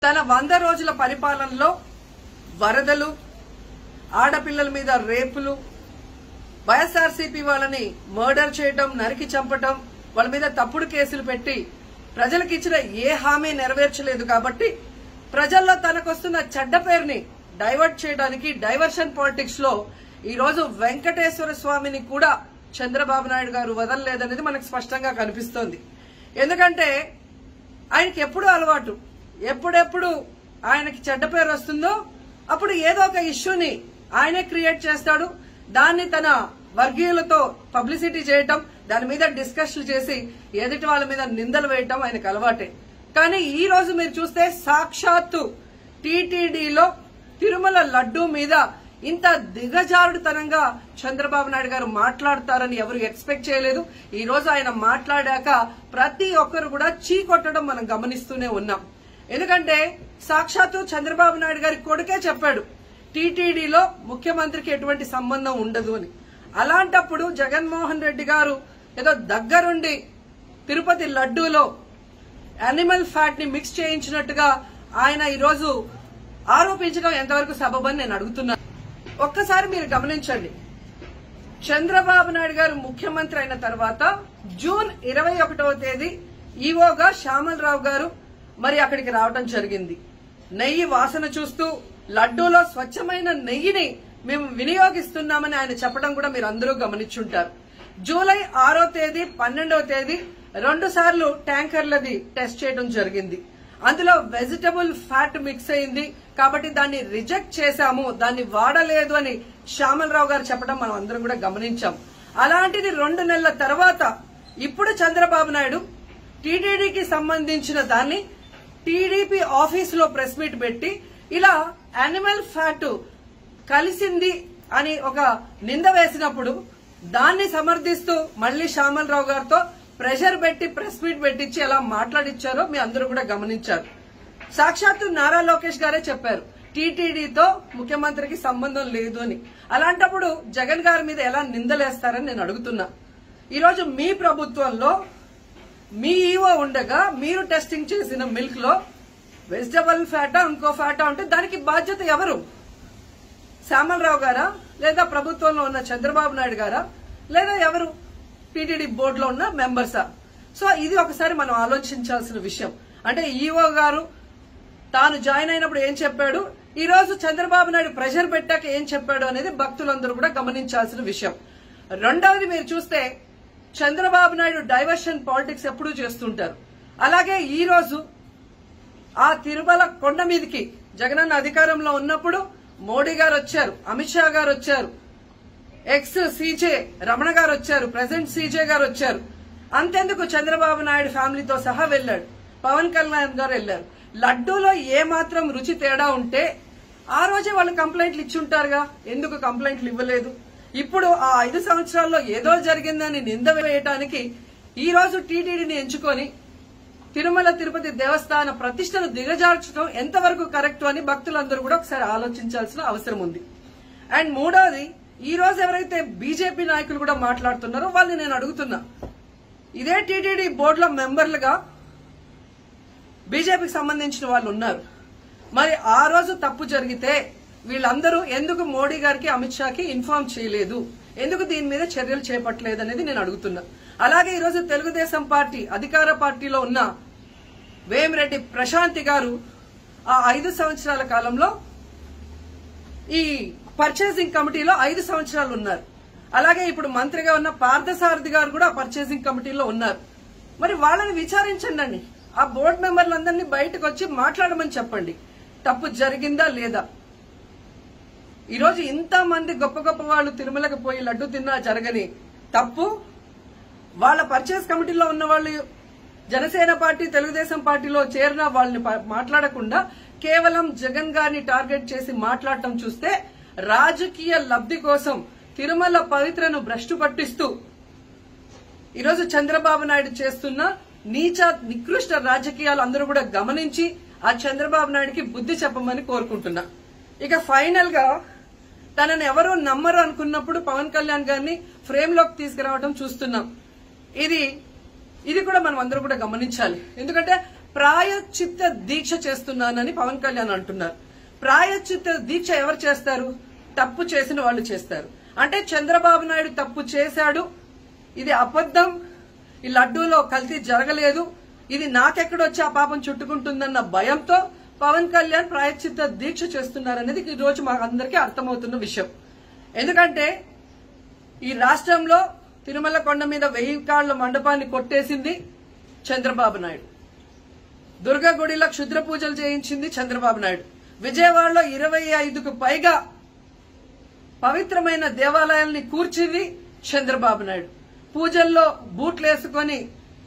తన 100 రోజుల పరిపాలనలో వరదలు, ఆడపిల్లల మీద రేపులు, వైఎస్ఆర్సీపీ వాళ్ళని మర్డర్ చేయటం, నరికి చంపటం, వాళ్ళ మీద తప్పుడు కేసులు పెట్టి ప్రజలకు ఇచ్చిన ఏ హామీ నెరవేర్చలేదు. కాబట్టి ప్రజల్లో తనకొస్తున్న చెడ్డ పేరుని డైవర్ట్ చేయడానికి డైవర్షన్ పాలిటిక్స్ లో ఈ రోజు వెంకటేశ్వర స్వామిని కూడా చంద్రబాబు నాయుడు గారు వదలలేదనేది మనకు స్పష్టంగా కనిపిస్తోంది. ఎందుకంటే ఆయనకి ఎప్పుడు అలవాటు, ఎప్పుడెప్పుడు ఆయనకి చెడ్డ పేరు వస్తుందో అప్పుడు ఏదో ఒక ఇష్యూని ఆయనే క్రియేట్ చేస్తాడు. దాన్ని తన వర్గీయులతో పబ్లిసిటీ చేయటం, దాని మీద డిస్కషన్లు చేసి ఎదుటి వాళ్ళ మీద నిందలు వేయటం ఆయనకు అలవాటే. కానీ ఈ రోజు మీరు చూస్తే సాక్షాత్తు టీటీడీలో తిరుమల లడ్డూ మీద ఇంత దిగజారుడుతనంగా చంద్రబాబు నాయుడు గారు మాట్లాడతారని ఎవరు ఎక్స్పెక్ట్ చేయలేదు. ఈ రోజు ఆయన మాట్లాడాక ప్రతి ఒక్కరు కూడా చీకొట్టడం మనం గమనిస్తూనే ఉన్నాం. ఎందుకంటే సాక్షాత్తు చంద్రబాబు నాయుడు గారి కొడుకే చెప్పాడు టీటీడీలో ముఖ్యమంత్రికి ఎటువంటి సంబంధం ఉండదు అని. అలాంటప్పుడు జగన్మోహన్ రెడ్డి గారు ఏదో దగ్గరుండి తిరుపతి లడ్డూలో యానిమల్ ఫ్యాట్ ని మిక్స్ చేయించినట్టుగా ఆయన ఈరోజు ఆరోపించడం ఎంతవరకు సబబని నేను అడుగుతున్నాను. ఒక్కసారి మీరు గమనించండి, చంద్రబాబు నాయుడు గారు ముఖ్యమంత్రి అయిన తర్వాత జూన్ 21వ తేదీ ఈవోగా శ్యామలరావు గారు మరి అక్కడికి రావడం జరిగింది. నెయ్యి వాసన చూస్తూ లడ్డూలో స్వచ్ఛమైన నెయ్యిని మేము వినియోగిస్తున్నామని ఆయన చెప్పడం కూడా మీరు అందరూ గమనించుంటారు. జూలై 6వ తేదీ 12వ తేదీ 2 సార్లు ట్యాంకర్లది టెస్ట్ చేయడం జరిగింది. అందులో వెజిటబుల్ ఫ్యాట్ మిక్స్ అయింది కాబట్టి దాన్ని రిజెక్ట్ చేశాము, దాన్ని వాడలేదు అని శ్యామలరావు గారు చెప్పడం మనం అందరం కూడా గమనించాం. అలాంటిది 2 నెలల తర్వాత ఇప్పుడు చంద్రబాబు నాయుడు టీటీడీకి సంబంధించిన దాన్ని టీడీపీ ఆఫీసులో ప్రెస్ మీట్ పెట్టి ఇలా యానిమల్ ఫ్యాట్ కలిసింది అని ఒక నింద వేసినప్పుడు దాన్ని సమర్థిస్తూ మళ్లీ శ్యామలరావు గారితో ప్రెషర్ పెట్టి ప్రెస్ మీట్ పెట్టించి ఎలా మాట్లాడిచ్చారో మీ అందరూ కూడా గమనించారు. సాక్షాత్తు నారా లోకేష్ గారే చెప్పారు టీటీడీతో ముఖ్యమంత్రికి సంబంధం లేదు అని. అలాంటప్పుడు జగన్ గారి మీద ఎలా నిందలేస్తారని నేను అడుగుతున్నా. ఈరోజు మీ ప్రభుత్వంలో మీ ఈవో ఉండగా మీరు టెస్టింగ్ చేసిన మిల్క్ లో వెజిటబుల్ ఫ్యాటా ఇంకో ఫ్యాటా ఉంటే దానికి బాధ్యత ఎవరు? శ్యామలరావు గారా, లేదా ప్రభుత్వంలో ఉన్న చంద్రబాబు నాయుడు గారా, లేదా ఎవరు టీటీడీ బోర్డులో ఉన్న మెంబర్సా? సో ఇది ఒకసారి మనం ఆలోచించాల్సిన విషయం. అంటే ఈవో గారు తాను జాయిన్ అయినప్పుడు ఏం చెప్పాడు, ఈ రోజు చంద్రబాబు నాయుడు ప్రెషర్ పెట్టాక ఏం చెప్పాడు అనేది భక్తులందరూ కూడా గమనించాల్సిన విషయం. రెండవది మీరు చూస్తే చంద్రబాబు నాయుడు డైవర్షన్ పాలిటిక్స్ ఎప్పుడూ చేస్తుంటారు. అలాగే ఈ రోజు ఆ తిరుమల కొండ మీదకి జగనన్న అధికారంలో ఉన్నప్పుడు మోడీ గారు వచ్చారు, అమిత్ షా గారు వచ్చారు, ఎక్స్ సీజే రమణ గారు వచ్చారు, ప్రెసిడెంట్ సీజే గారు వచ్చారు. అంతెందుకు చంద్రబాబు నాయుడు ఫ్యామిలీతో సహా వెళ్లాడు, పవన్ కళ్యాణ్ గారు వెళ్లారు. లడ్డూలో ఏ మాత్రం రుచి తేడా ఉంటే ఆ రోజే వాళ్ళు కంప్లైంట్లు ఇచ్చుంటారుగా, ఎందుకు కంప్లైంట్లు ఇవ్వలేదు? ఇప్పుడు ఆ 5 సంవత్సరాల్లో ఏదో జరిగిందని నింద వేయడానికి ఈ రోజు టీటీడీని ఎంచుకొని తిరుమల తిరుపతి దేవస్థాన ప్రతిష్టను దిగజార్చడం ఎంతవరకు కరెక్ట్ అని భక్తులందరూ కూడా ఒకసారి ఆలోచించాల్సిన అవసరం ఉంది. అండ్ మూడోది, ఈ రోజు ఎవరైతే బీజేపీ నాయకులు కూడా మాట్లాడుతున్నారో వాళ్ళని నేను అడుగుతున్నా, ఇదే టీటీడీ బోర్డులో మెంబర్లుగా బీజేపీకి సంబంధించిన వాళ్ళు ఉన్నారు. మరి ఆ రోజు తప్పు జరిగితే వీళ్ళందరూ ఎందుకు మోడీ గారికి అమిత్ షాకి ఇన్ఫార్మ్ చేయలేదు, ఎందుకు దీని మీద చర్యలు చేపట్టలేదు అనేది నేను అడుగుతున్నా. అలాగే ఈరోజు తెలుగుదేశం పార్టీ అధికార పార్టీలో ఉన్న వేమిరెడ్డి ప్రశాంతి గారు ఆ 5 సంవత్సరాల కాలంలో ఈ పర్చేసింగ్ కమిటీలో 5 సంవత్సరాలు ఉన్నారు. అలాగే ఇప్పుడు మంత్రిగా ఉన్న పార్థసారథి గారు కూడా పర్చేసింగ్ కమిటీలో ఉన్నారు. మరి వాళ్ళని విచారించండి, ఆ బోర్డు మెంబర్లందరినీ బయటకు వచ్చి మాట్లాడమని చెప్పండి, తప్పు జరిగిందా లేదా. ఈరోజు ఇంతమంది గొప్ప గొప్ప వాళ్ళు తిరుమలకు పోయి లడ్డు తిన్నా జరగని తప్పు వాళ్ళ పర్చేస్ కమిటీలో ఉన్న వాళ్ళు జనసేన పార్టీ తెలుగుదేశం పార్టీలో చేరిన వాళ్ళని మాట్లాడకుండా కేవలం జగన్ గారిని టార్గెట్ చేసి మాట్లాడటం చూస్తే రాజకీయ లబ్ధి కోసం తిరుమల పవిత్రను భ్రష్టు పట్టిస్తూ ఈరోజు చంద్రబాబు నాయుడు చేస్తున్న నీచ నికృష్ట రాజకీయాలు అందరూ కూడా గమనించి ఆ చంద్రబాబు నాయుడికి బుద్ధి చెప్పమని కోరుకుంటున్నా. ఇక ఫైనల్ గా తనను ఎవరూ నమ్మరు అనుకున్నప్పుడు పవన్ కళ్యాణ్ గారిని ఫ్రేమ్ లోకి తీసుకురావడం చూస్తున్నాం. ఇది కూడా మనం అందరూ కూడా గమనించాలి. ఎందుకంటే ప్రాయశ్చిత్త దీక్ష చేస్తున్నానని పవన్ కళ్యాణ్ అంటున్నారు. ప్రాయశ్చిత్త దీక్ష ఎవరు చేస్తారు? తప్పు చేసిన వాళ్ళు చేస్తారు. అంటే చంద్రబాబు నాయుడు తప్పు చేశాడు, ఇది అబద్ధం, ఈ లడ్డూలో కల్తీ జరగలేదు, ఇది నాకెక్కడొచ్చి ఆ పాపం చుట్టుకుంటుందన్న భయంతో పవన్ కళ్యాణ్ ప్రాయశ్చిత్త దీక్ష చేస్తున్నారనేది ఈ రోజు మాకు అందరికీ అర్థమవుతున్న విషయం. ఎందుకంటే ఈ రాష్ట్రంలో తిరుమల కొండ మీద 1000 కాళ్ల మండపాన్ని కొట్టేసింది చంద్రబాబు నాయుడు. దుర్గా గుడిలో క్షుద్ర పూజలు చేయించింది చంద్రబాబు నాయుడు. విజయవాడలో 25కు పైగా పవిత్రమైన దేవాలయాల్ని కూర్చింది చంద్రబాబు నాయుడు. పూజల్లో బూట్లు వేసుకొని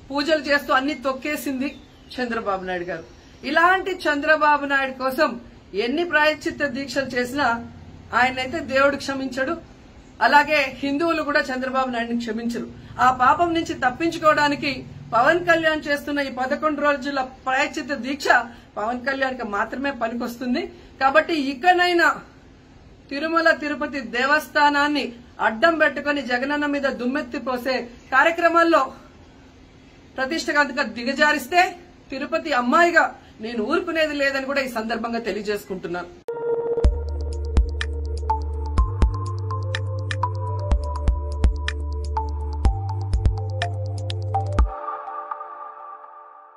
పూజలు చేస్తూ అన్ని తొక్కేసింది చంద్రబాబు నాయుడు గారు. ఇలాంటి చంద్రబాబు నాయుడు కోసం ఎన్ని ప్రాయశ్చిత్త దీక్షలు చేసినా ఆయనైతే దేవుడు క్షమించడు, అలాగే హిందువులు కూడా చంద్రబాబు నాయుడిని క్షమించరు. ఆ పాపం నుంచి తప్పించుకోవడానికి పవన్ కళ్యాణ్ చేస్తున్న ఈ 11 రోజుల ప్రాయశ్చిత్త దీక్ష పవన్ కళ్యాణ్కి మాత్రమే పనికొస్తుంది. కాబట్టి ఇకనైనా తిరుమల తిరుపతి దేవస్థానాన్ని అడ్డం పెట్టుకుని జగనన్న మీద దుమ్మెత్తి పోసే కార్యక్రమాల్లో ప్రతిష్టగా దిగజారిస్తే తిరుపతి అమ్మాయిగా నేను ఊరుకునేది లేదని కూడా ఈ సందర్భంగా తెలియజేసుకుంటున్నాను.